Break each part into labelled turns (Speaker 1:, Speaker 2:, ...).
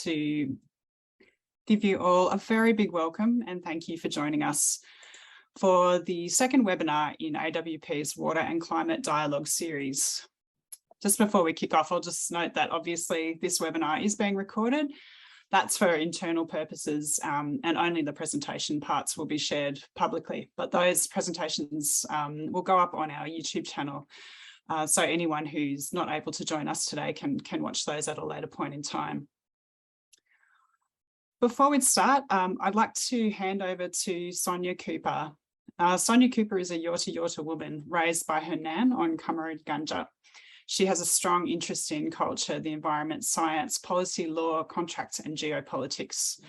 Speaker 1: to give you all a very big welcome and thank you for joining us for the second webinar in AWP's Water and Climate Dialogue series. Just before we kick off, I'll just note that obviously this webinar is being recorded. That's for internal purposes, and only the presentation parts will be shared publicly, but those presentations will go up on our YouTube channel. So anyone who's not able to join us today can watch those at a later point in time. Before we start, I'd like to hand over to Sonia Cooper. Sonia Cooper is a Yorta Yorta woman raised by her nan on Kamarud Ganja. She has a strong interest in culture, the environment, science, policy, law, contracts, and geopolitics.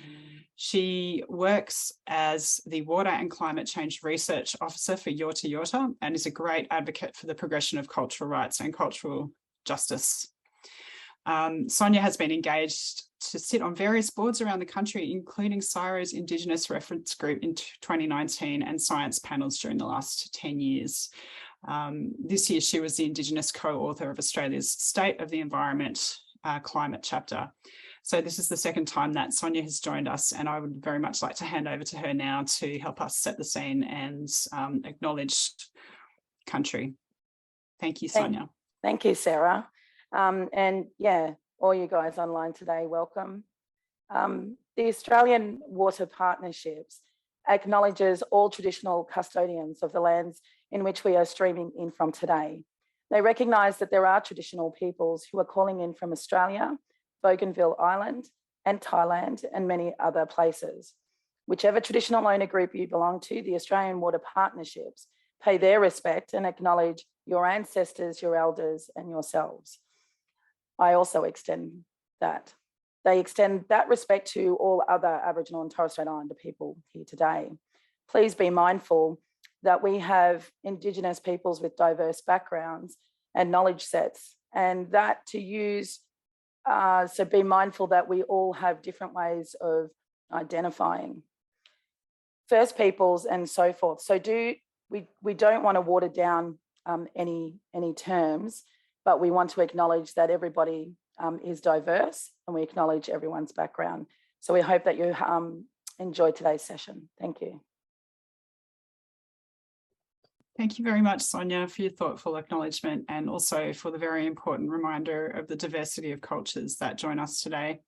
Speaker 1: She works as the Water and Climate Change Research Officer for Yorta Yorta and is a great advocate for the progression of cultural rights and cultural justice. Sonia has been engaged to sit on various boards around the country, including CSIRO's Indigenous Reference Group in 2019 and science panels during the last 10 years. This year, she was the Indigenous co-author of Australia's State of the Environment Climate Chapter. So this is the second time that Sonia has joined us, and I would very much like to hand over to her now to help us set the scene and acknowledge country. Thank you, Sonia.
Speaker 2: Thank you, Sarah. And yeah, all you guys online today, welcome. The Australian Water Partnerships acknowledges all traditional custodians of the lands in which we are streaming in from today. They recognise that there are traditional peoples who are calling in from Australia, Bougainville Island, and Thailand, and many other places. Whichever traditional owner group you belong to, the Australian Water Partnerships pay their respect and acknowledge your ancestors, your elders, and yourselves. I also extend that. They extend that respect to all other Aboriginal and Torres Strait Islander people here today. Please be mindful that we have Indigenous peoples with diverse backgrounds and knowledge sets, and that to use, so be mindful that we all have different ways of identifying First Peoples and so forth. So we don't want to water down any terms, but we want to acknowledge that everybody is diverse and we acknowledge everyone's background. So we hope that you enjoy today's session. Thank you.
Speaker 1: Thank you very much, Sonia, for your thoughtful acknowledgement and also for the very important reminder of the diversity of cultures that join us today.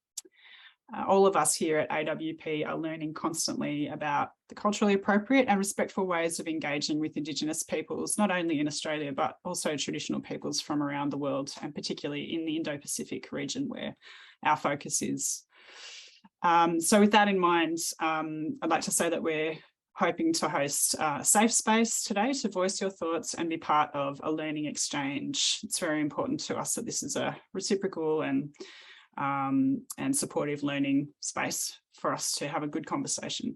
Speaker 1: All of us here at AWP are learning constantly about the culturally appropriate and respectful ways of engaging with Indigenous peoples, not only in Australia, but also traditional peoples from around the world, and particularly in the Indo-Pacific region where our focus is. So with that in mind, I'd like to say that we're hoping to host a safe space today to voice your thoughts and be part of a learning exchange. It's very important to us that this is a reciprocal and supportive learning space for us to have a good conversation.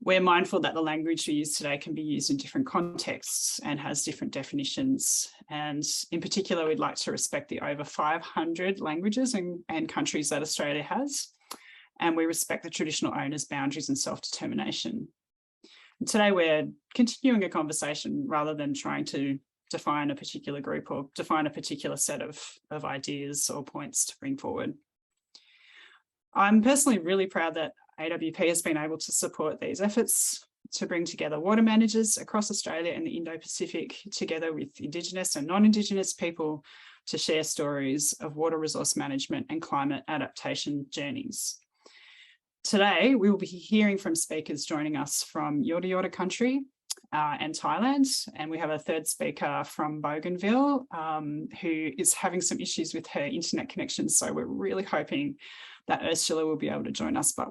Speaker 1: We're mindful that the language we use today can be used in different contexts and has different definitions. And in particular, we'd like to respect the over 500 languages and countries that Australia has. And we respect the traditional owners' boundaries and self-determination. Today, we're continuing a conversation rather than trying to define a particular group or define a particular set of ideas or points to bring forward. I'm personally really proud that AWP has been able to support these efforts to bring together water managers across Australia and the Indo-Pacific together with Indigenous and non-Indigenous people to share stories of water resource management and climate adaptation journeys. Today, we will be hearing from speakers joining us from Yorta Yorta country and Thailand, and we have a third speaker from Bougainville who is having some issues with her internet connection, so we're really hoping that Ursula will be able to join us, but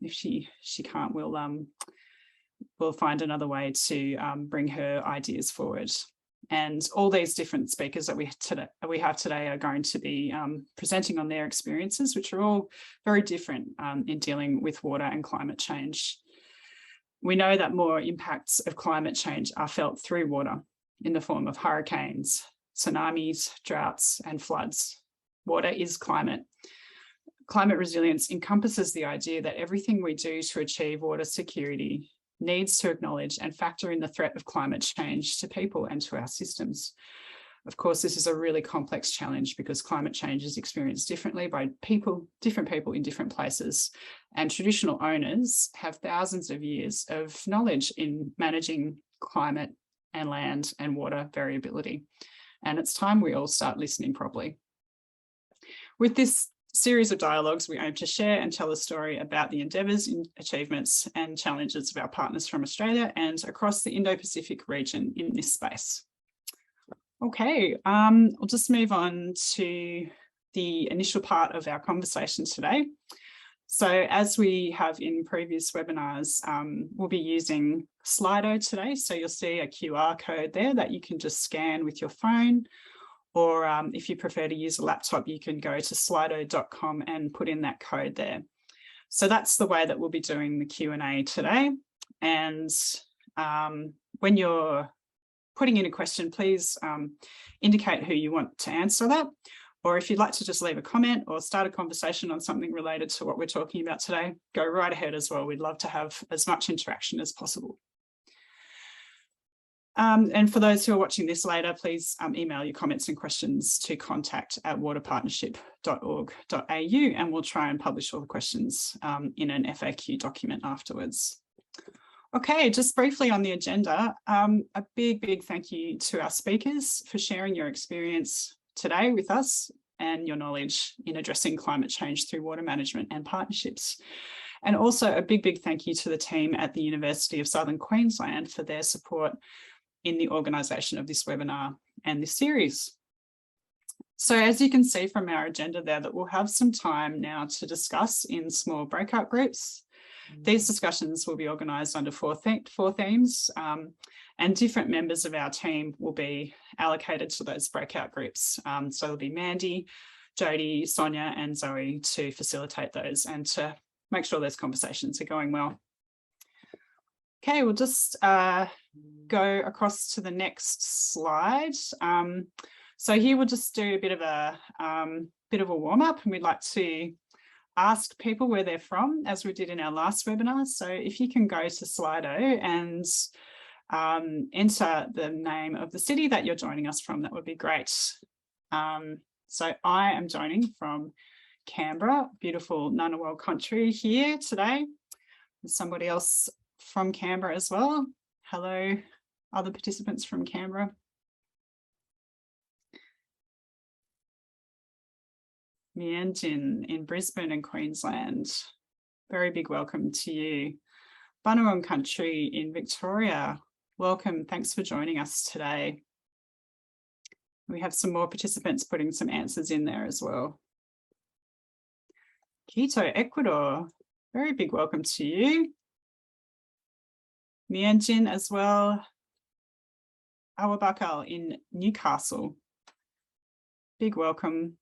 Speaker 1: if she can't, we'll find another way to bring her ideas forward. And all these different speakers that we have today are going to be presenting on their experiences, which are all very different in dealing with water and climate change. We know that more impacts of climate change are felt through water in the form of hurricanes, tsunamis, droughts, and floods. Water is climate. Climate resilience encompasses the idea that everything we do to achieve water security needs to acknowledge and factor in the threat of climate change to people and to our systems. Of course, this is a really complex challenge because climate change is experienced differently by different people in different places, and traditional owners have thousands of years of knowledge in managing climate and land and water variability. And it's time we all start listening properly. With this series of dialogues, we aim to share and tell a story about the endeavours, achievements and challenges of our partners from Australia and across the Indo-Pacific region in this space. Okay, we'll just move on to the initial part of our conversation today. So as we have in previous webinars, we'll be using Slido today. So you'll see a QR code there that you can just scan with your phone, or if you prefer to use a laptop, you can go to slido.com and put in that code there. So that's the way that we'll be doing the Q&A today. And when you're putting in a question, please indicate who you want to answer that. Or if you'd like to just leave a comment or start a conversation on something related to what we're talking about today, go right ahead as well. We'd love to have as much interaction as possible. And for those who are watching this later, please email your comments and questions to contact@waterpartnership.org.au, and we'll try and publish all the questions in an FAQ document afterwards. Okay, just briefly on the agenda, a big thank you to our speakers for sharing your experience today with us and your knowledge in addressing climate change through water management and partnerships. And also a big thank you to the team at the University of Southern Queensland for their support in the organisation of this webinar and this series. So as you can see from our agenda there, that we'll have some time now to discuss in small breakout groups. These discussions will be organised under four themes, and different members of our team will be allocated to those breakout groups. So there'll be Mandy, Jodie, Sonia and Zoe to facilitate those and to make sure those conversations are going well. Okay, we'll just go across to the next slide. So here we'll just do a bit of a warm-up, and we'd like to ask people where they're from, as we did in our last webinar. So if you can go to Slido and enter the name of the city that you're joining us from, that would be great. So I am joining from Canberra, beautiful Ngunnawal country here today. There's somebody else from Canberra as well. Hello, other participants from Canberra. Mianjin in Brisbane and Queensland. Very big welcome to you. Bunurong country in Victoria. Welcome, thanks for joining us today. We have some more participants putting some answers in there as well. Quito, Ecuador. Very big welcome to you. Mianjin as well. Awabakal in Newcastle. Big welcome.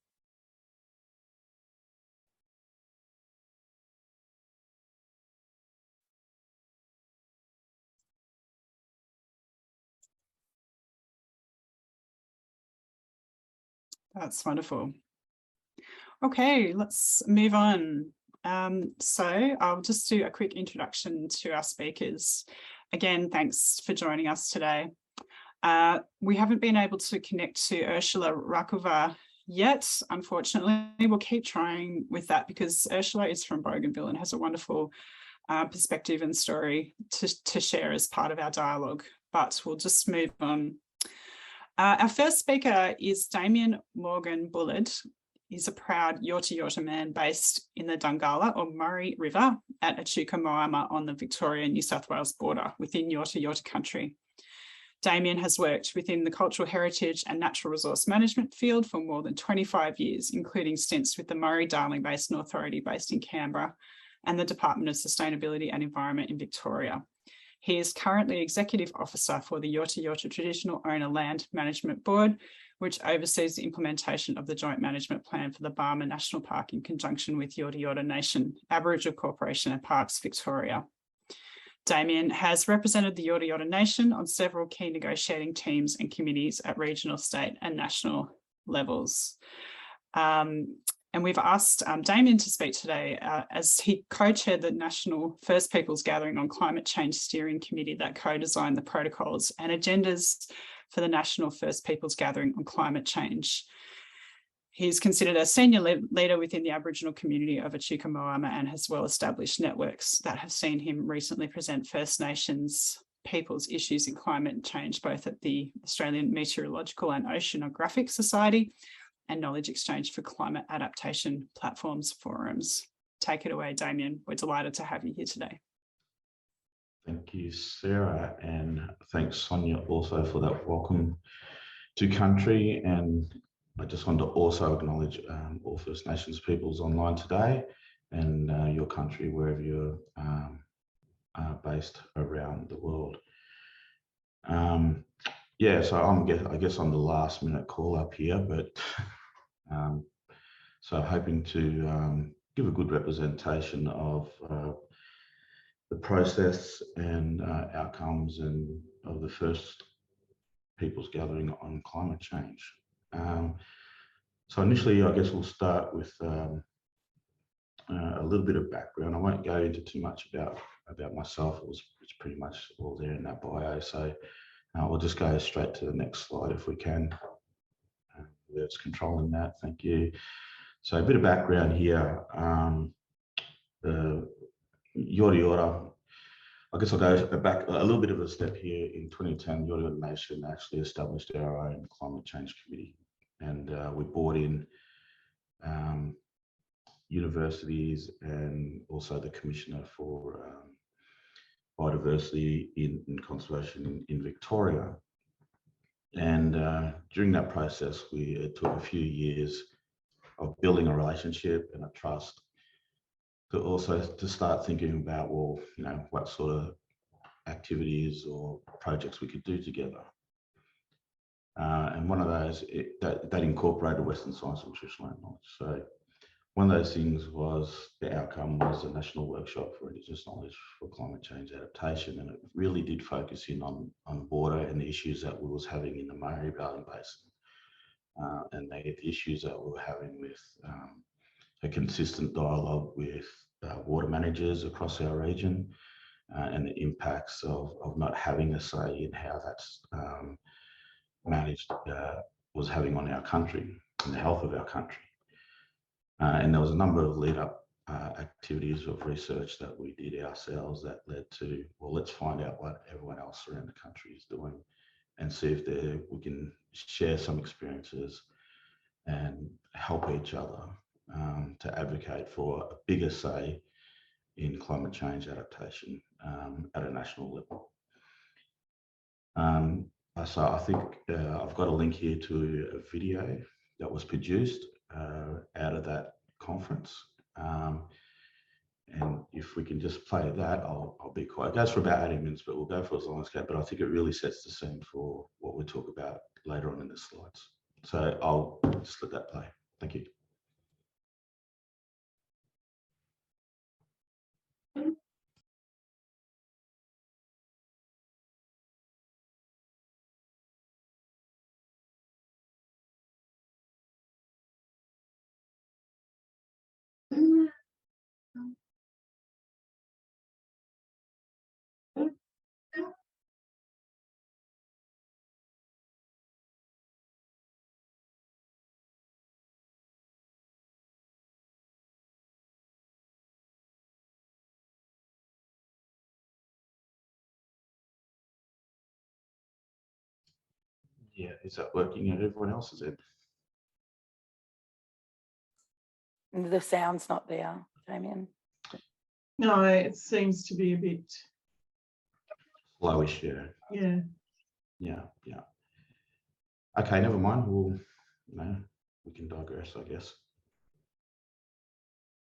Speaker 1: That's wonderful. Okay, let's move on. So I'll just do a quick introduction to our speakers. Again, thanks for joining us today. We haven't been able to connect to Ursula Rakova yet, unfortunately. We'll keep trying with that because Ursula is from Bougainville and has a wonderful perspective and story to share as part of our dialogue, but we'll just move on. Our first speaker is Damian Morgan Bullard. He's a proud Yorta Yorta man based in the Dungala or Murray River at Echuca Moama on the Victoria-New South Wales border within Yorta Yorta country. Damian has worked within the cultural heritage and natural resource management field for more than 25 years, including stints with the Murray-Darling Basin Authority based in Canberra and the Department of Sustainability and Environment in Victoria. He is currently Executive Officer for the Yorta Yorta Traditional Owner Land Management Board, which oversees the implementation of the Joint Management Plan for the Barmah National Park in conjunction with Yorta Yorta Nation, Aboriginal Corporation and Parks Victoria. Damian has represented the Yorta Yorta Nation on several key negotiating teams and committees at regional, state and national levels. And we've asked Damian to speak today as he co-chaired the National First Peoples Gathering on Climate Change Steering Committee that co-designed the protocols and agendas for the National First Peoples Gathering on Climate Change. He's considered a senior leader within the Aboriginal community of Echuca Moama and has well-established networks that have seen him recently present First Nations people's issues in climate change, both at the Australian Meteorological and Oceanographic Society and Knowledge Exchange for Climate Adaptation Platforms Forums. Take it away, Damian. We're delighted to have you here today.
Speaker 3: Thank you, Sarah, and thanks, Sonia, also for that welcome to country. And I just want to also acknowledge all First Nations peoples online today and your country, wherever you're based around the world. Yeah, so I guess I'm the last minute call up here, but so hoping to give a good representation of the process and outcomes and of the First Peoples Gathering on climate change. So initially, I guess we'll start with a little bit of background. I won't go into too much about myself. It's pretty much all there in that bio. So we'll just go straight to the next slide if we can. Whoever's controlling that, thank you. So a bit of background here. Yorta Yorta. I guess I'll go back a little bit of a step here. In 2010, Yorta Yorta Nation actually established our own climate change committee, and we brought in universities and also the Commissioner for Biodiversity in Conservation in Victoria. And during that process, it took a few years of building a relationship and a trust to also to start thinking about, well, you know, what sort of activities or projects we could do together. And one of those, that incorporated Western science and traditional knowledge. So one of those things was, the outcome was a national workshop for Indigenous knowledge for climate change adaptation. And it really did focus in on water and the issues that we was having in the Murray Valley Basin. And the issues that we were having with a consistent dialogue with water managers across our region, and the impacts of not having a say in how that's managed was having on our country and the health of our country. And there was a number of lead-up activities of research that we did ourselves that led to, well, let's find out what everyone else around the country is doing and see if we can share some experiences and help each other to advocate for a bigger say in climate change adaptation at a national level. So I think I've got a link here to a video that was produced out of that conference. And if we can just play that, I'll be quiet. It goes for about 80 minutes, but we'll go for as long as we can. But I think it really sets the scene for what we'll talk about later on in the slides. So I'll just let that play. Thank you. Yeah, is that working at everyone else's end?
Speaker 2: The sound's not there, Damian.
Speaker 4: No, it seems to be a bit
Speaker 3: Slowish, yeah.
Speaker 4: Yeah.
Speaker 3: Yeah, yeah. Okay, never mind. We can digress, I guess.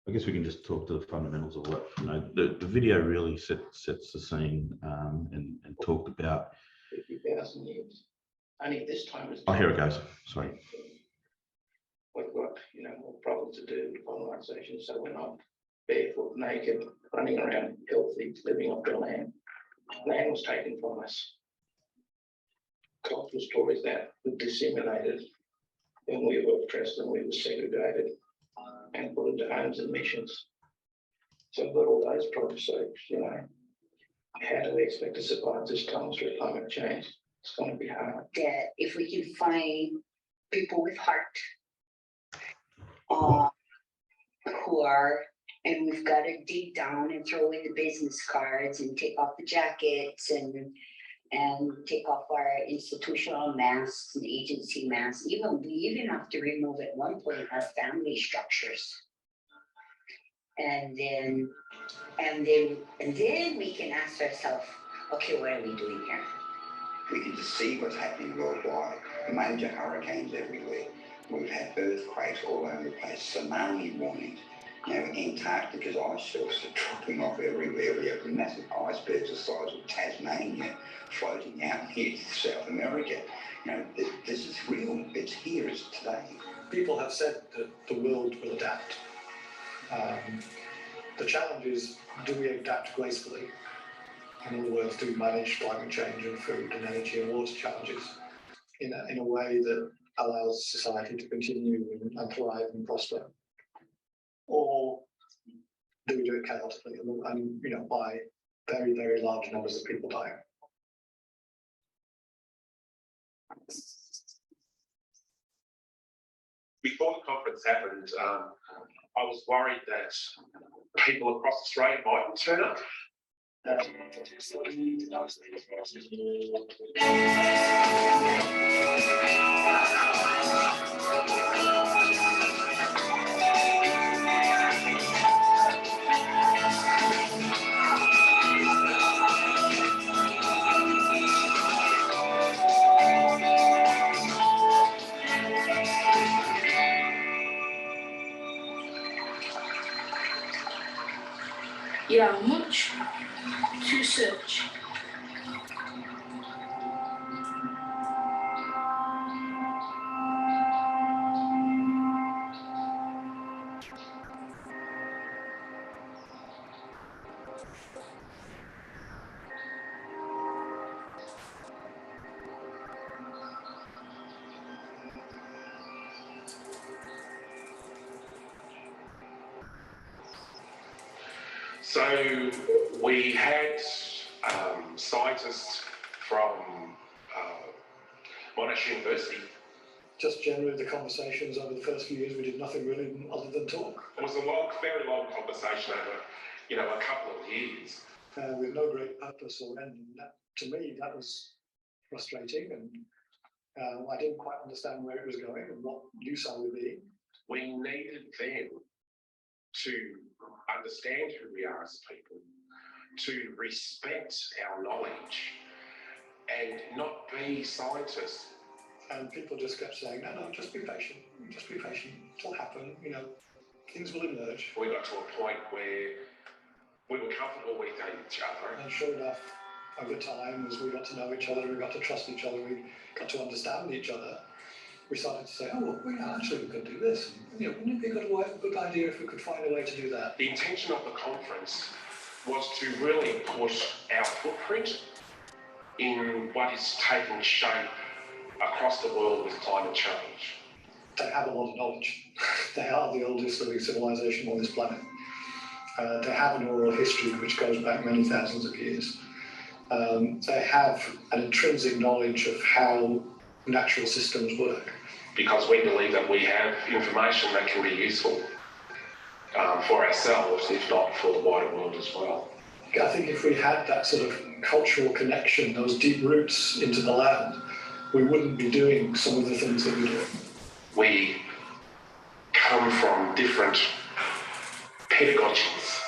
Speaker 3: I guess we can just talk to the fundamentals of what, the video really sets the scene and talked about
Speaker 5: 50,000 years. Only this time is.
Speaker 3: Oh, here it goes. Sorry.
Speaker 5: We've got, more problems to do with colonisation, so we're not barefoot, naked, running around healthy, living off the land. Land was taken from us. Cultural stories that were disseminated when we were oppressed and we were segregated. and put into homes and missions. So I've got all those problems. So, you know, how do we expect to survive this time through climate change? It's going to be hard.
Speaker 6: That if we can find people with heart who are, and we've got to dig down and throw in the business cards and take off the jackets and take off our institutional masks and agency masks. We even have to remove at one point our family structures. And then we can ask ourselves, okay, what are we doing here?
Speaker 7: We can just see what's happening worldwide. Major hurricanes everywhere. We've had earthquakes all over the place, tsunami warnings. You know, Antarctica's ice shelves are dropping off everywhere. We have massive icebergs the size of Tasmania floating out here to South America. You know, this is real. It's here. It's today.
Speaker 8: People have said that the world will adapt. The challenge is, do we adapt gracefully? In other words, do we manage climate change and food and energy and water challenges in a way that allows society to continue and thrive and prosper? Or do we do it chaotically and you know, by very, very large numbers of people dying?
Speaker 9: Before the conference happened, I was worried that people across Australia mightn't turn up.
Speaker 6: Il y a much to search.
Speaker 9: So we had scientists from Monash University.
Speaker 8: Just generally the conversations over the first few years, we did nothing really other than talk.
Speaker 9: It was a very long conversation over, you know, a couple of years.
Speaker 8: With no great purpose or end. To me, that was frustrating, and I didn't quite understand where it was going and what use I would be.
Speaker 9: We needed them to understand who we are as people, to respect our knowledge, and not be scientists.
Speaker 8: And people just kept saying, no, just be patient, it'll happen, you know, things will emerge.
Speaker 9: We got to a point where we were comfortable with each other.
Speaker 8: And sure enough, over time, as we got to know each other, we got to trust each other, we got to understand each other, we started to say, oh, well, yeah, actually we could do this. And, you know, wouldn't it be a good idea if we could find a way to do that?
Speaker 9: The intention of the conference was to really put our footprint in what is taking shape across the world with climate change.
Speaker 8: They have a lot of knowledge. They are the oldest living civilization on this planet. They have an oral history which goes back many thousands of years. They have an intrinsic knowledge of how natural systems work.
Speaker 9: Because we believe that we have information that can be useful for ourselves, if not for the wider world as well.
Speaker 8: I think if we had that sort of cultural connection, those deep roots into the land, we wouldn't be doing some of the things that we do.
Speaker 9: We come from different pedagogies,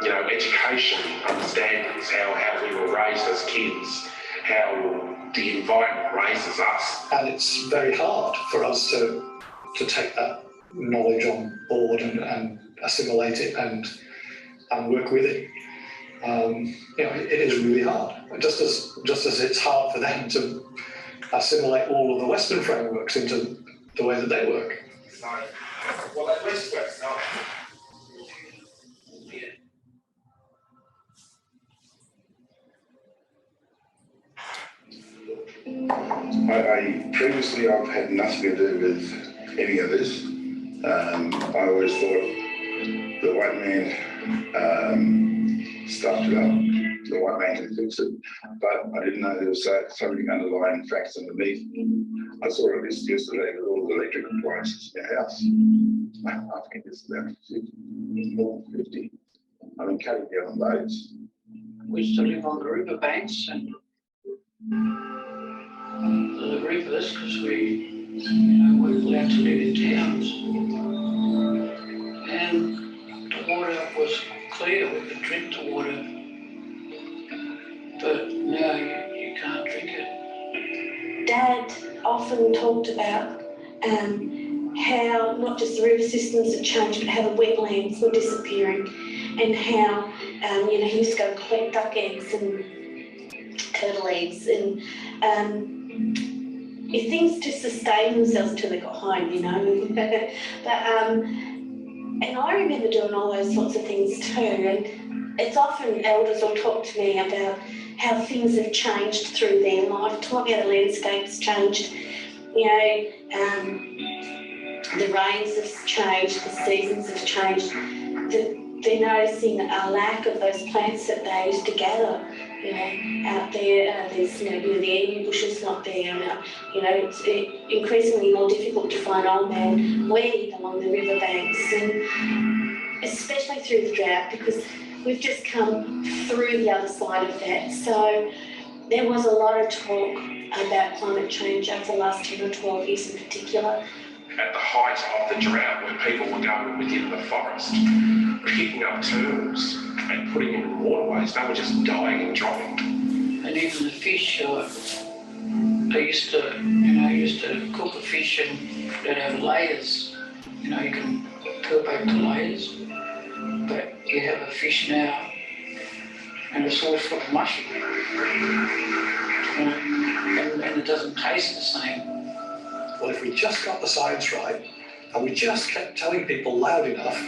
Speaker 9: you know, education, understandings, how we were raised as kids, how the environment raises us.
Speaker 8: And it's very hard for us to take that knowledge on board and assimilate it and work with it. You know, it is really hard. Just as it's hard for them to assimilate all of the Western frameworks into the way that they work.
Speaker 9: So, well, at least we're starting.
Speaker 7: Previously I've had nothing to do with any of this. I always thought the white man stuffed it up. The white man can fix it, but I didn't know there was so many underlying facts underneath. I saw a list yesterday with all the electric appliances in your house. I think it's about 50, more than 50. I've been cutting down on those.
Speaker 5: We used to live on the riverbanks and the rivers because we weren't allowed to live in towns. And the water was clear, we could drink the water. But now you can't drink it.
Speaker 10: Dad often talked about how not just the river systems had changed, but how the wetlands were disappearing, and how he used to go and collect duck eggs and turtle eggs, and things to sustain themselves until they got home, and I remember doing all those sorts of things too. And it's often elders will talk to me about how things have changed through their lifetime, how the landscape's changed, the rains have changed, the seasons have changed. They're noticing a lack of those plants that they used to gather, out there. There's, the emu bush is not there now. It's increasingly more difficult to find old man weed along the riverbanks, and especially through the drought, because we've just come through the other side of that. So there was a lot of talk about climate change over the last 10 or 12 years in particular.
Speaker 9: At the height of the drought, when people were going within the forest, picking up turtles and putting them in waterways, they were just dying and dropping.
Speaker 5: And even the fish, I used to cook a fish and they'd have layers. You can peel back the layers. But you have a fish now and it's all sort of mushy. And it doesn't taste the same.
Speaker 8: Well, if we just got the science right and we just kept telling people loud enough,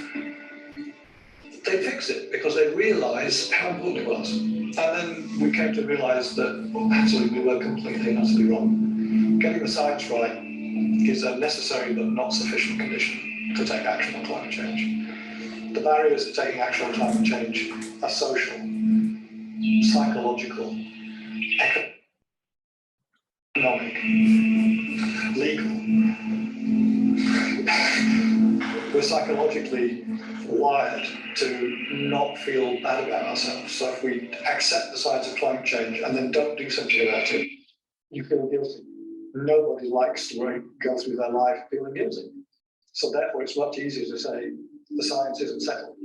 Speaker 8: they'd fix it because they realised how important it was. And then we came to realise that actually we were completely and utterly wrong. Getting the science right is a necessary but not sufficient condition to take action on climate change. The barriers to taking action on climate change are social, psychological, economic, legal. We're psychologically wired to not feel bad about ourselves. So if we accept the science of climate change and then don't do something about it, you feel guilty. Nobody likes to go through their life feeling guilty. So therefore, it's much easier to say the science isn't settled.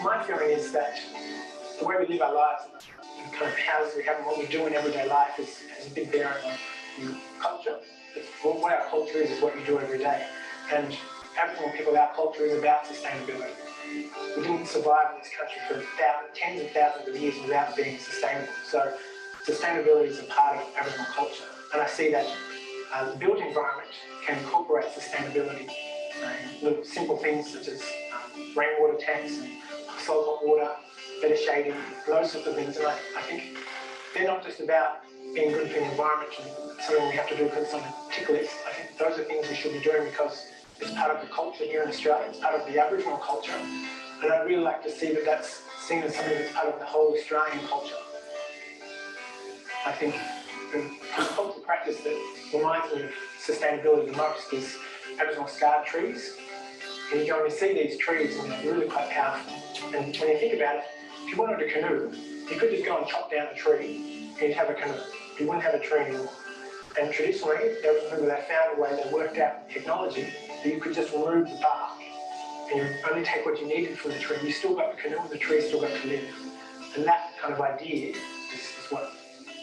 Speaker 11: My feeling is that the way we live our lives, the kind of houses we have and what we do in everyday life has a big bearing on culture. What our culture is what you do every day. And Aboriginal people, our culture is about sustainability. We didn't survive in this country for tens of thousands of years without being sustainable. So sustainability is a part of Aboriginal culture. And I see that the built environment can incorporate sustainability. Little simple things such as rainwater tanks and salt water, better shading, those sorts of things. And I think they're not just about being good for the environment and something we have to do because it's on a tick list. I think those are things we should be doing because it's part of the culture here in Australia, it's part of the Aboriginal culture. And I'd really like to see that that's seen as something that's part of the whole Australian culture. I think the cultural practice that reminds me of sustainability the most is Aboriginal scarred trees. And you go and you see these trees and they're really quite powerful. And when you think about it, if you wanted a canoe, you could just go and chop down a tree and you'd have a canoe. You wouldn't have a tree anymore. And traditionally, they found a way, they worked out technology that you could just remove the bark and you only take what you needed from the tree. You still got the canoe and the tree still got to live. And that kind of idea is what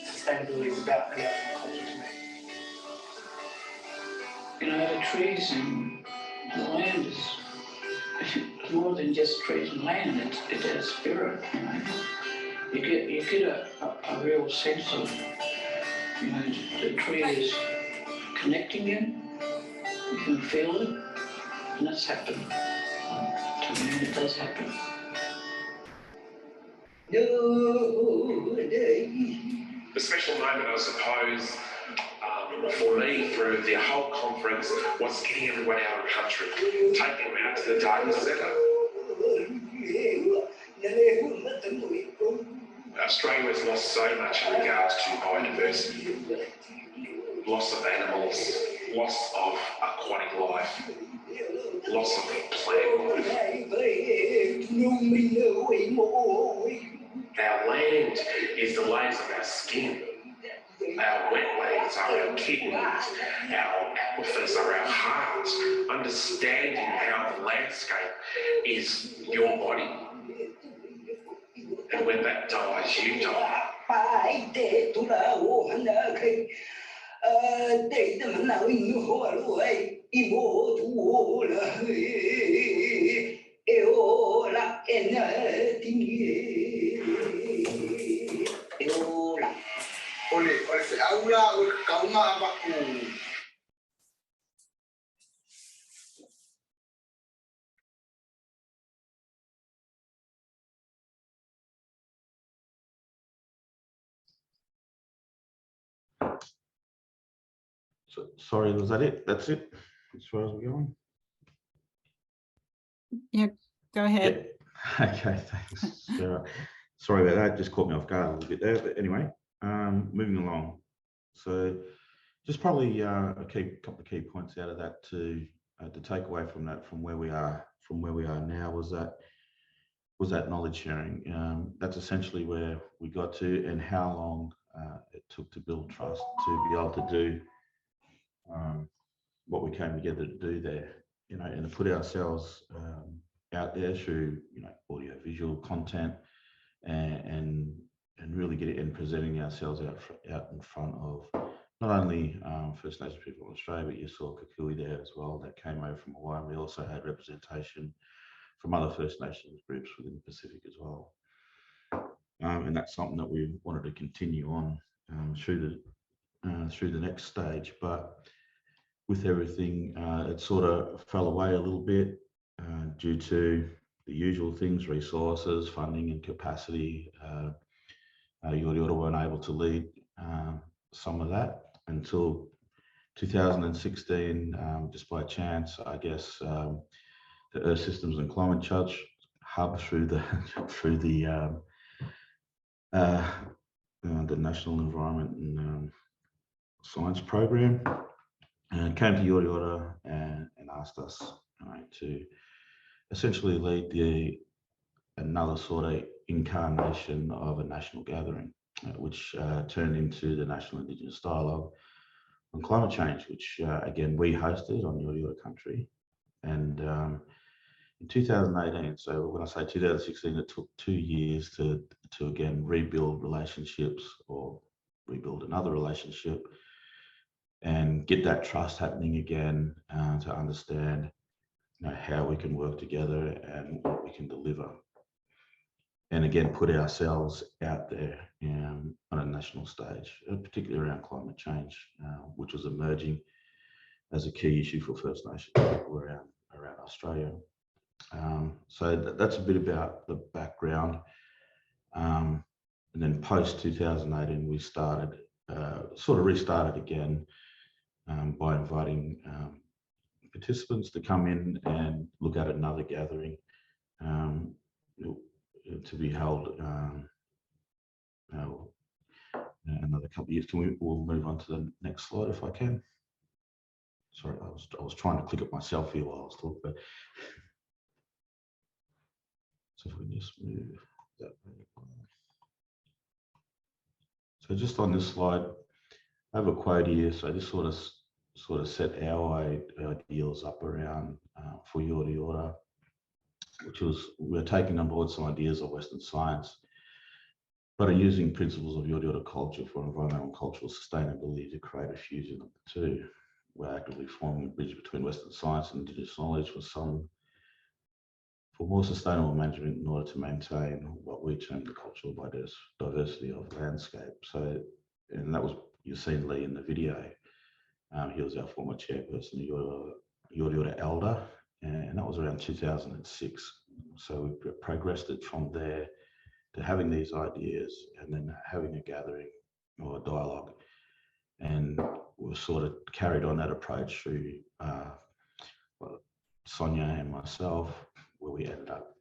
Speaker 11: sustainability is about in Aboriginal culture to me.
Speaker 5: The trees and the land is more than just trees and land, it has spirit. You get a real sense of, the tree is connecting you You can feel it, and that's happened. To me, it does happen.
Speaker 9: The special moment, I suppose, for me through the whole conference was getting everyone out of the country, taking them out to the data centre. Australia has lost so much in regards to biodiversity, loss of animals, loss of aquatic life, loss of plant life. Our land is the layers of our skin. Our wetlands are our kidneys. Our aquifers are our hearts. Understanding how the landscape is your body. And when that dies, you die.
Speaker 3: So, sorry, was that it? That's it as far as we're going?
Speaker 1: Yeah, go ahead.
Speaker 3: Yeah. Okay, thanks, Sarah. Sorry about that, just caught me off guard a little bit there, but anyway, moving along. So just probably a couple of key points out of that to take away from that, from where we are now, was that knowledge sharing. That's essentially where we got to, and how long it took to build trust to be able to do what we came together to do there, and to put ourselves out there through, audio visual content, and really get it in, presenting ourselves out in front of not only First Nations people in Australia, but you saw Kukui there as well, that came over from Hawaii. We also had representation from other First Nations groups within the Pacific as well. And that's something that we wanted to continue on through the next stage. But with everything, it sort of fell away a little bit due to the usual things: resources, funding and capacity. Yorta Yorta weren't able to lead some of that until 2016, just by chance, I guess. The Earth Systems and Climate Change hub through the National Environment and Science Program, and came to Yorta Yorta and asked us to essentially lead another sort of incarnation of a national gathering, which turned into the National Indigenous Dialogue on Climate Change, which again we hosted on Yorta Yorta country. And in 2018, so when I say 2016, it took 2 years to again rebuild relationships, or rebuild another relationship, and get that trust happening again, to understand how we can work together and what we can deliver. And again, put ourselves out there on a national stage, particularly around climate change, which was emerging as a key issue for First Nations people around Australia. So that's a bit about the background. And then post 2018, we started, sort of restarted again, by inviting participants to come in and look at another gathering to be held another couple of years. We'll move on to the next slide if I can. Sorry, I was trying to click it myself here while I was talking, but so if we just move that way. So just on this slide, I have a quote here. So this sort of set our ideals up around for Yorta Yorta, which was, we're taking on board some ideas of Western science, but are using principles of Yorta Yorta culture for environmental and cultural sustainability to create a fusion of the two. We're actively forming a bridge between Western science and Indigenous knowledge for more sustainable management in order to maintain what we term the cultural diversity of landscape. So, and that was, you've seen Lee in the video. He was our former chairperson of Yorta Yorta Elder, and that was around 2006. So we progressed it from there to having these ideas and then having a gathering or a dialogue. And we sort of carried on that approach through Sonia and myself, where we ended up,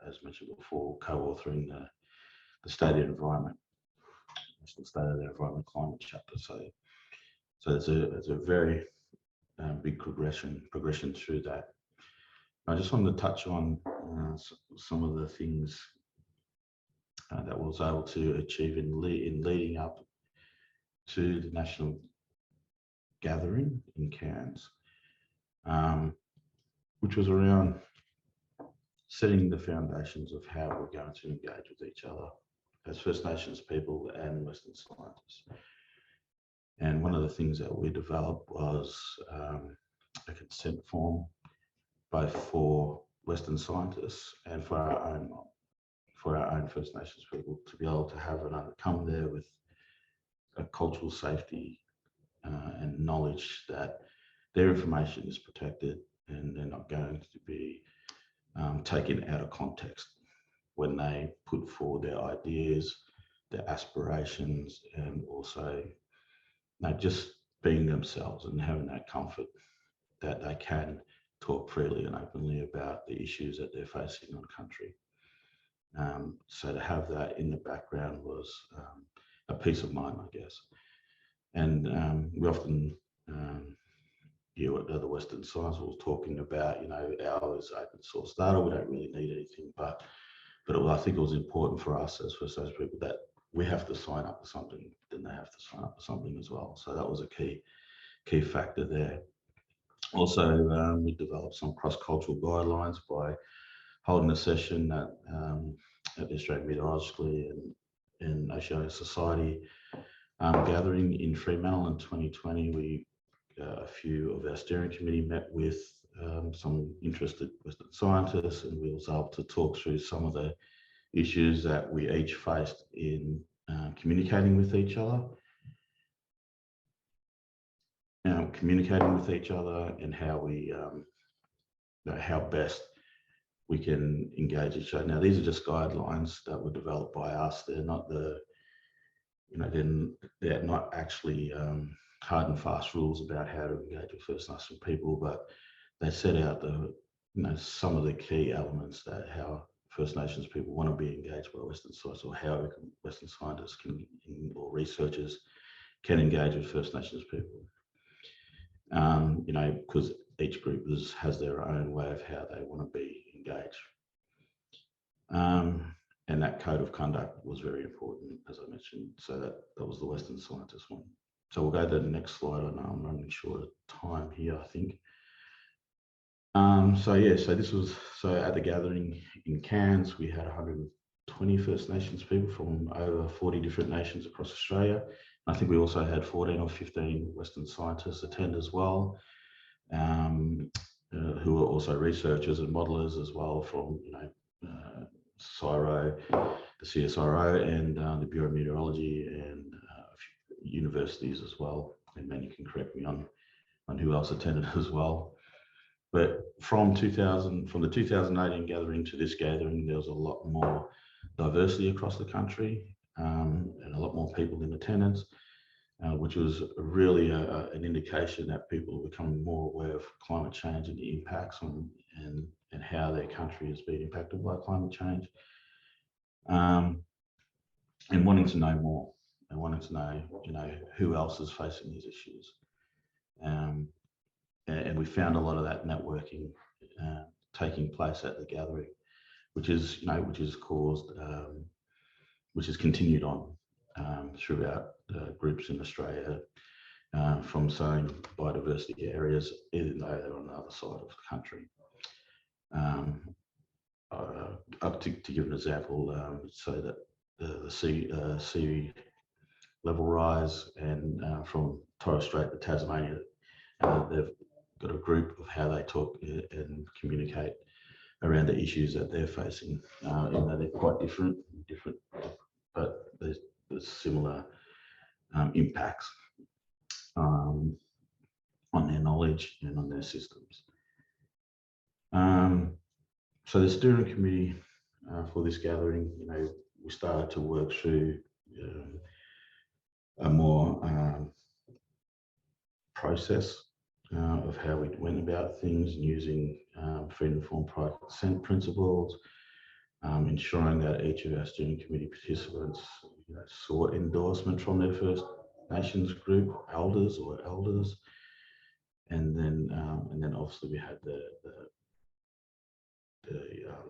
Speaker 3: as mentioned before, co-authoring the State of the Environment, National State of the Environment Climate Chapter. So it's a very big progression through that. I just wanted to touch on some of the things that we was able to achieve in leading up to the national gathering in Cairns, which was around setting the foundations of how we're going to engage with each other as First Nations people and Western scientists. And one of the things that we developed was a consent form, both for Western scientists and for our own First Nations people, to be able to have another come there with a cultural safety and knowledge that their information is protected and they're not going to be taken out of context when they put forward their ideas, their aspirations, and also just being themselves and having that comfort that they can talk freely and openly about the issues that they're facing on country. So to have that in the background was a peace of mind, I guess. And we often hear what other Western science was talking about, ours open source data, we don't really need anything, but I think it was important for us as First Nations people that we have to sign up for something, then they have to sign up for something as well. So that was a key factor there. Also, we developed some cross-cultural guidelines by holding a session at the Australian Meteorological and Oceanic Society gathering in Fremantle in 2020. A few of our steering committee met with some interested Western scientists, and we was able to talk through some of the issues that we each faced in communicating with each other, and how we, how best we can engage each other. Now, these are just guidelines that were developed by us. They're not they're not actually hard and fast rules about how to engage with First Nations people, but they set out some of the key elements that how First Nations people want to be engaged by Western science, or how Western scientists or researchers can engage with First Nations people. Because each group has their own way of how they want to be engaged. And that code of conduct was very important, as I mentioned. So that was the Western scientist one. So we'll go to the next slide. I know I'm running short of time here, I think. So at the gathering in Cairns, we had 120 First Nations people from over 40 different nations across Australia. I think we also had 14 or 15 Western scientists attend as well, who were also researchers and modelers as well from, CSIRO, the CSIRO, and the Bureau of Meteorology, and a few universities as well. And then you can correct me on who else attended as well. But from the 2018 gathering to this gathering, there was a lot more diversity across the country, and a lot more people in attendance, which was really an indication that people are becoming more aware of climate change and the impacts on and how their country has been impacted by climate change, and wanting to know more, and wanting to know, who else is facing these issues. And we found a lot of that networking taking place at the gathering, which is continued on throughout groups in Australia, from some biodiversity areas, even though they're on the other side of the country. To give an example, so that the sea level rise, and from Torres Strait to Tasmania, they've got a group of how they talk and communicate around the issues that they're facing. They're quite different, but there's similar impacts. on their knowledge and on their systems. So the steering committee for this gathering, we started to work through a more process of how we went about things and using freedom of informed private consent principles, ensuring that each of our steering committee participants sought endorsement from their First Nations group elders, and then obviously we had the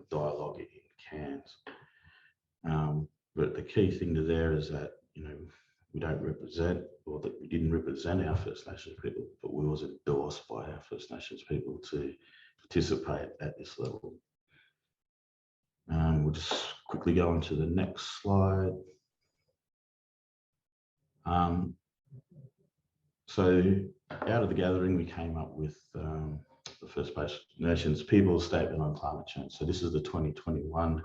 Speaker 3: dialogue in cans. But the key thing to there is that we don't represent, or that we didn't represent our First Nations people, but we was endorsed by our First Nations people to participate at this level. We'll just quickly go on to the next slide. So out of the gathering, we came up with the First Nations People's Statement on Climate Change. So this is the 2021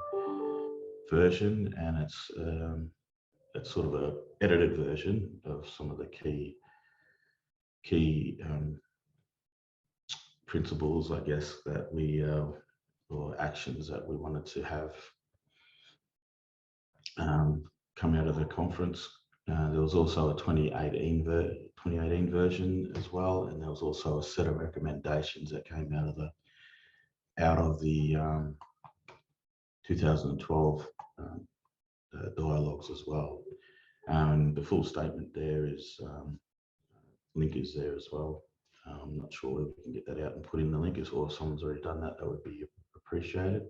Speaker 3: version, and it's sort of a edited version of some of the key principles, I guess, that we or actions that we wanted to have come out of the conference. There was also a 2018 version as well, and there was also a set of recommendations that came out of the 2012 dialogues as well. And the full statement there is link is there as well. I'm not sure if we can get that out and put in the link, or if someone's already done that, that would be appreciated.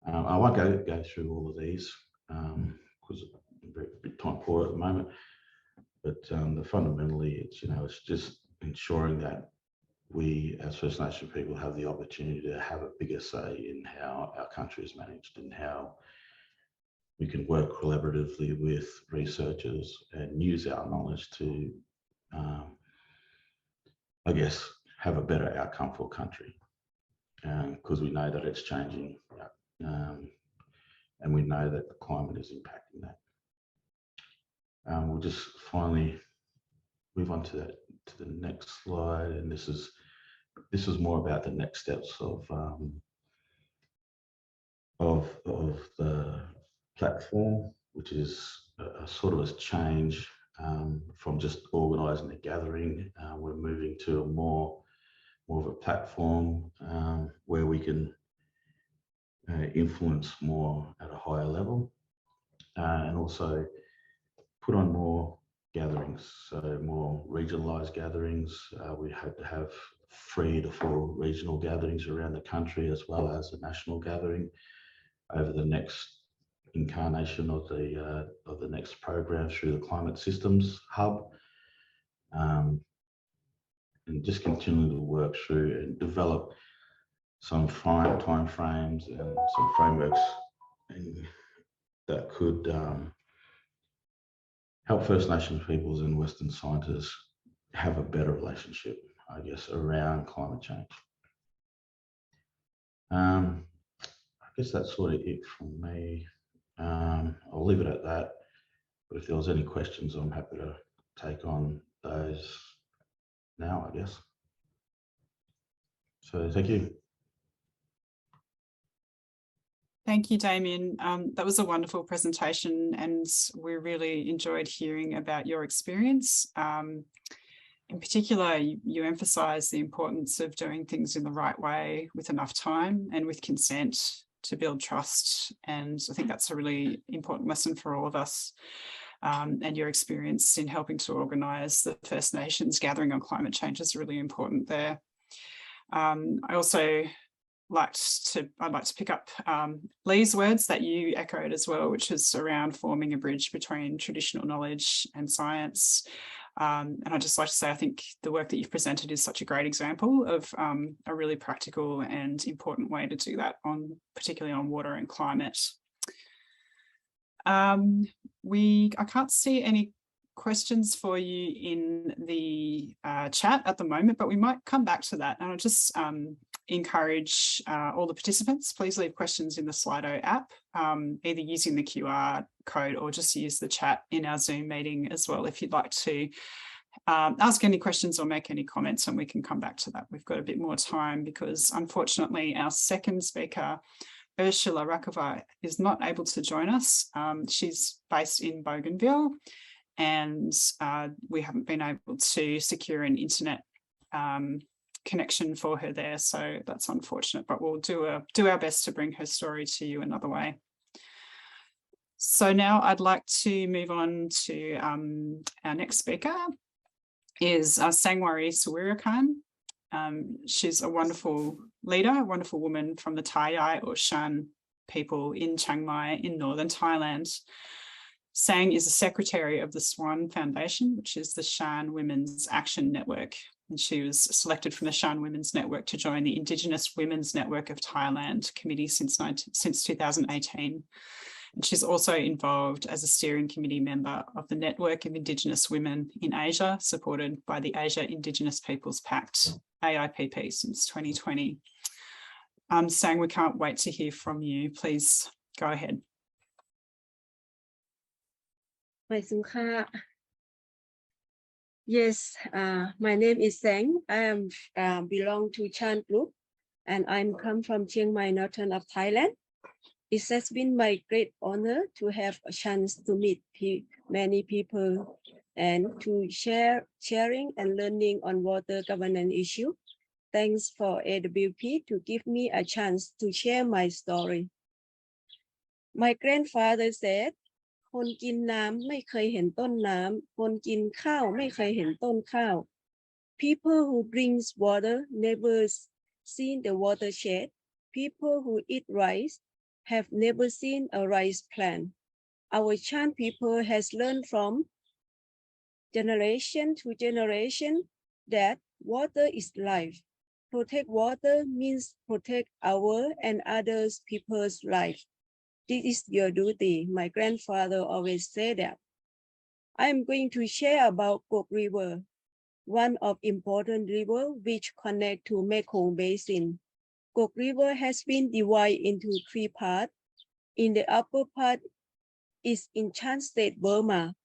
Speaker 3: I won't go through all of these because I'm a bit time poor at the moment, but fundamentally it's just ensuring that we as First Nation people have the opportunity to have a bigger say in how our country is managed and how we can work collaboratively with researchers and use our knowledge to, I guess, have a better outcome for country. Because we know that it's changing, and we know that the climate is impacting that. We'll just finally move on to the next slide, and this is more about the next steps of the platform, which is a sort of a change from just organising a gathering. We're moving to more of a platform where we can influence more at a higher level, and also put on more gatherings, so more regionalised gatherings. We hope to have 3 to 4 regional gatherings around the country, as well as a national gathering over the next incarnation of the next program through the Climate Systems Hub, and just continue to work through and develop some time frames and some frameworks that could help First Nations peoples and Western scientists have a better relationship, I guess, around climate change. I guess that's sort of it from me. I'll leave it at that, but if there was any questions, I'm happy to take on those now, I guess. So thank you.
Speaker 1: Thank you, Damian. That was a wonderful presentation, and we really enjoyed hearing about your experience. In particular, you emphasised the importance of doing things in the right way with enough time and with consent to build trust. And I think that's a really important lesson for all of us. And your experience in helping to organise the First Nations gathering on climate change is really important there. I'd like to pick up Lee's words that you echoed as well, which is around forming a bridge between traditional knowledge and science. And I'd just like to say, I think the work that you've presented is such a great example of a really practical and important way to do that, particularly on water and climate. I can't see any questions for you in the chat at the moment, but we might come back to that. And I'll just encourage all the participants, please leave questions in the Slido app, either using the QR code or just use the chat in our Zoom meeting as well if you'd like to ask any questions or make any comments, and we can come back to that. We've got a bit more time because unfortunately our second speaker, Ursula Rakova, is not able to join us. She's based in Bougainville, and we haven't been able to secure an internet connection for her there, so that's unfortunate, but we'll do our best to bring her story to you another way. So now I'd like to move on to our next speaker is Saengrawee Sawurikan. She's a wonderful leader, a wonderful woman from the Thai or Shan people in Chiang Mai in northern Thailand. Sang is a secretary of the SWAN Foundation, which is the Shan Women's Action Network. And she was selected from the Shan Women's Network to join the Indigenous Women's Network of Thailand committee since 2018. And she's also involved as a steering committee member of the Network of Indigenous Women in Asia, supported by the Asia Indigenous Peoples Pact, AIPP, since 2020. Sang, we can't wait to hear from you. Please go ahead.
Speaker 12: Yes, my name is Sang. I am belong to Shan group, and I'm come from Chiang Mai, northern of Thailand. It has been my great honor to have a chance to meet many people and to sharing and learning on water governance issue. Thanks for AWP to give me a chance to share my story. My grandfather said, คนกินน้ำไม่เคยเห็นต้นน้ำ คนกินข้าวไม่เคยเห็นต้นข้าว People who drinks water never seen the watershed. People who eat rice have never seen a rice plant. Our Shan people has learned from generation to generation that water is life. Protect water means protect our and others people's life. This is your duty. My grandfather always said that. I'm going to share about Kok River, one of important river which connect to Mekong Basin. Kok River has been divided into 3 parts. In the upper part is in Shan State, Burma.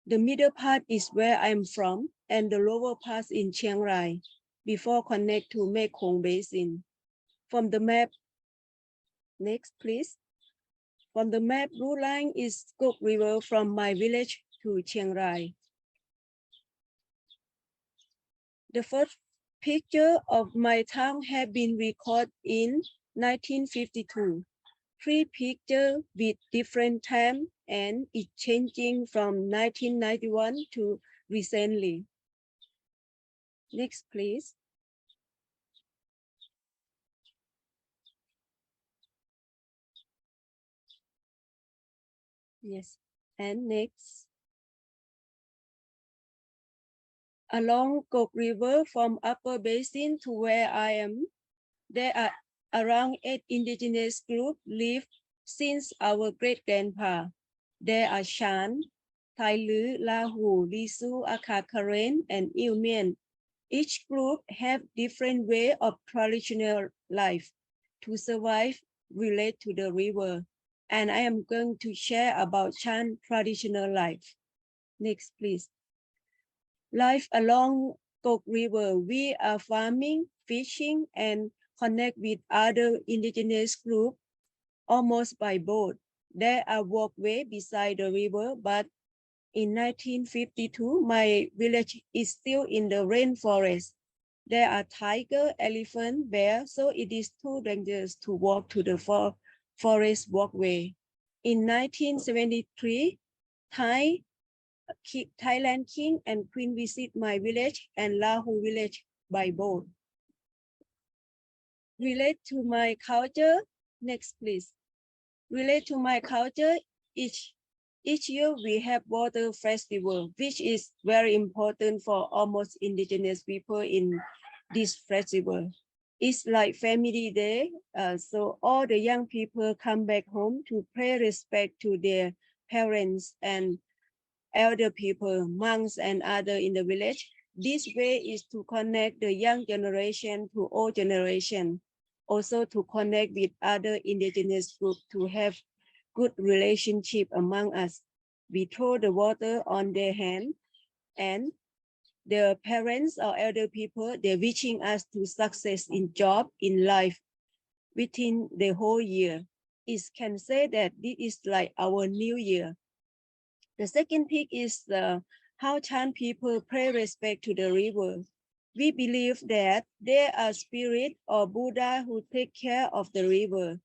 Speaker 12: The middle part is where I'm from, and the lower part in Chiang Rai, before connect to Mekong Basin. From the map, next please. From the map, route line is Kok River from my village to Chiang Rai. The first picture of my town had been recorded in 1952. 3 pictures with different time, and it changing from 1991 to recently. Next, please. Yes, and next. Along Kok River from upper basin to where I am, there are around 8 indigenous groups live since our great-grandpa. There are Shan, Thai Lü, Lahu, Lisu, Akha Karen, and Ilmian. Each group have different way of traditional life to survive, relate to the river. And I am going to share about Shan traditional life. Next, please. Life along Kok River, we are farming, fishing, and connect with other indigenous groups almost by boat. There are walkways beside the river, but in 1952, my village is still in the rainforest. There are tiger, elephant, bear, so it is too dangerous to walk to the forest walkway. In 1973, Thailand King and Queen visit my village and Lahu village by boat. Relate to my culture, next please. Relate to my culture, each year we have water festival, which is very important for almost indigenous people in this festival. It's like family day, so all the young people come back home to pay respect to their parents and elder people, monks and other in the village. This way is to connect the young generation to old generation, also to connect with other indigenous groups to have good relationship among us. We throw the water on their hand and the parents or elder people, they're wishing us to success in job, in life within the whole year. It can say that this is like our new year. The second pick is how Shan people pay respect to the river. We believe that there are spirit or Buddha who take care of the river.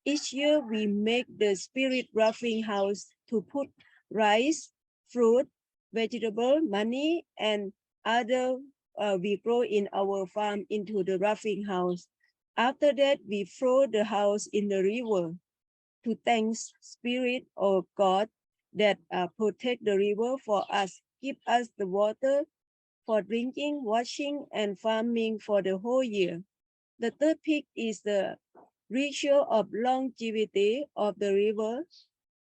Speaker 12: Each year we make the spirit roughing house to put rice, fruit, vegetable, money, and other we grow in our farm into the roughing house. After that, we throw the house in the river to thank spirit or God that protect the river for us, give us the water for drinking, washing, and farming for the whole year. The third pick is the ritual of longevity of the river.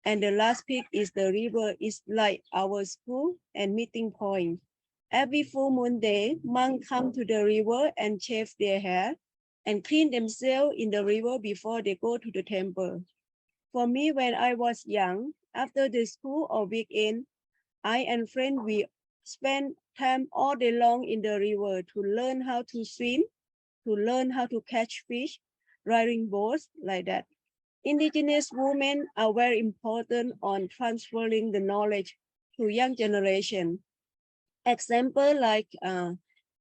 Speaker 12: And the last pick is the river is like our school and meeting point. Every full moon day, monks come to the river and shave their hair and clean themselves in the river before they go to the temple. For me, when I was young, after the school or weekend, I and friends, we spend time all day long in the river to learn how to swim, to learn how to catch fish, riding boats, like that. Indigenous women are very important on transferring the knowledge to young generation. Example like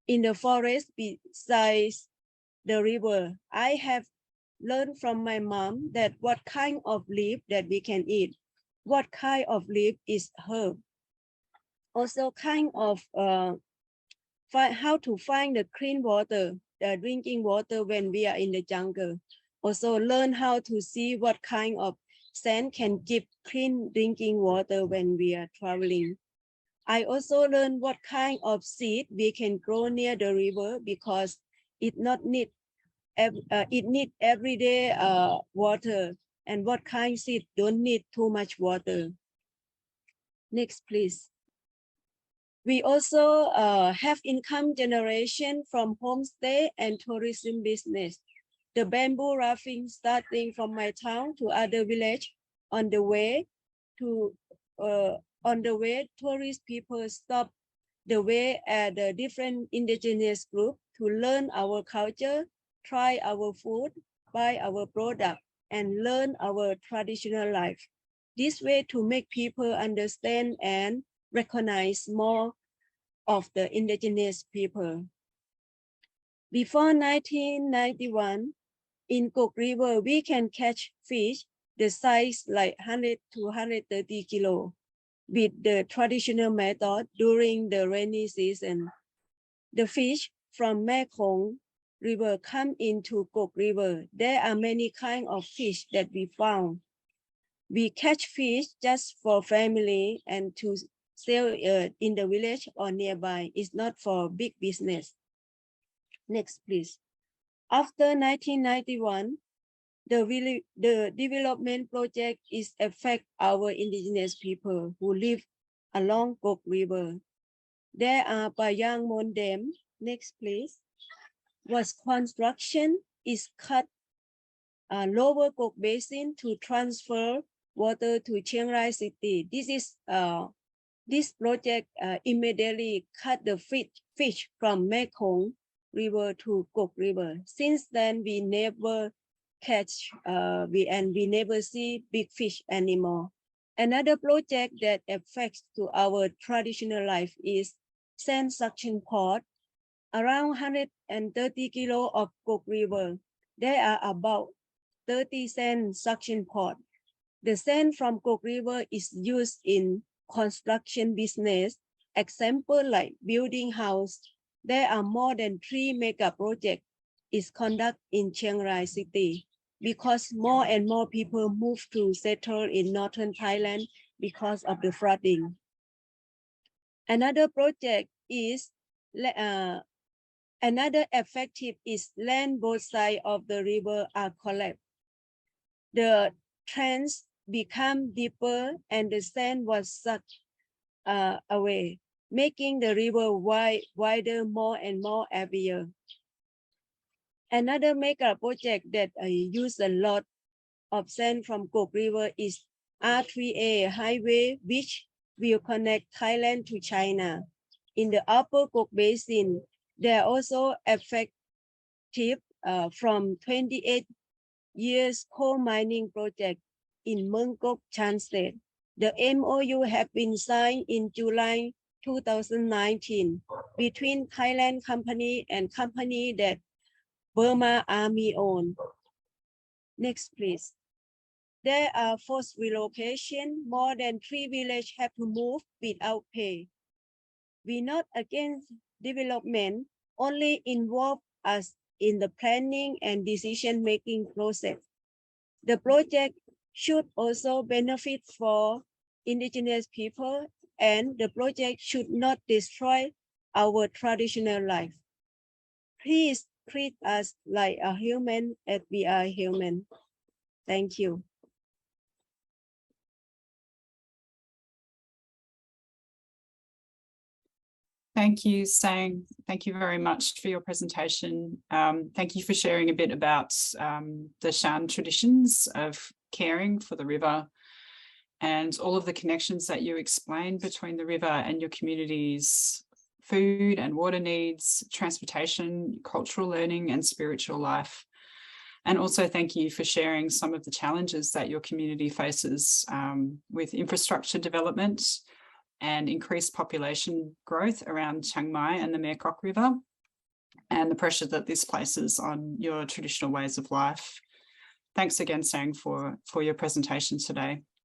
Speaker 12: in the forest besides the river, I have learned from my mom that what kind of leaf that we can eat, what kind of leaf is herb. Also kind of how to find the clean water, the drinking water when we are in the jungle. Also learn how to see what kind of sand can give clean drinking water when we are traveling. I also learned what kind of seed we can grow near the river because it need everyday water, and what kind of seed don't need too much water. Next, please. We also have income generation from homestay and tourism business. The bamboo rafting starting from my town to other village. On the way, tourist people stop the way at the different indigenous group to learn our culture, try our food, buy our product, and learn our traditional life. This way to make people understand and recognize more of the indigenous people. Before 1991, in Cook River, we can catch fish the size like 100 to 130 kilo with the traditional method during the rainy season. The fish from Mekong River come into Cook River. There are many kinds of fish that we found. We catch fish just for family and to sell in the village or nearby. It's not for big business. Next, please. After 1991, the development project is affect our indigenous people who live along Cook River. There are Payang Mon Dam. Next, please. Was construction is cut lower Cook Basin to transfer water to Chiang Rai City. This project immediately cut the fish from Mekong River to Cook River. Since then, we never catch, we never see big fish anymore. Another project that affects to our traditional life is sand suction port. Around 130 kilo of Cook River, there are about 30 sand suction port. The sand from Cook River is used in construction business. Example like building house. There are more than 3 mega projects is conducted in Chiang Rai City because more and more people move to settle in northern Thailand because of the flooding. Another project is another effective is land both sides of the river are collapsed. The trench become deeper and the sand was sucked away, making the river wider more and more every year. Another mega project that use a lot of sand from Cook River is R3A highway, which will connect Thailand to China. in the Upper Kok Basin. They are also effective from 28 years coal mining project in Mương Cốc, Shan State. The MOU have been signed in July 2019 between Thailand company and company that Burma Army owned. Next, please. There are forced relocation. More than 3 villages have to move without pay. We not against development, only involve us in the planning and decision-making process. The project should also benefit for indigenous people, and the project should not destroy our traditional life. Please treat us like a human as we are human. Thank you.
Speaker 1: Thank you, Sang. Thank you very much for your presentation. Thank you for sharing a bit about the Shan traditions of caring for the river and all of the connections that you explained between the river and your community's food and water needs, transportation, cultural learning, and spiritual life. And also thank you for sharing some of the challenges that your community faces with infrastructure development and increased population growth around Chiang Mai and the Mekong Kok River, and the pressure that this places on your traditional ways of life. Thanks again, Sang, for your presentation today.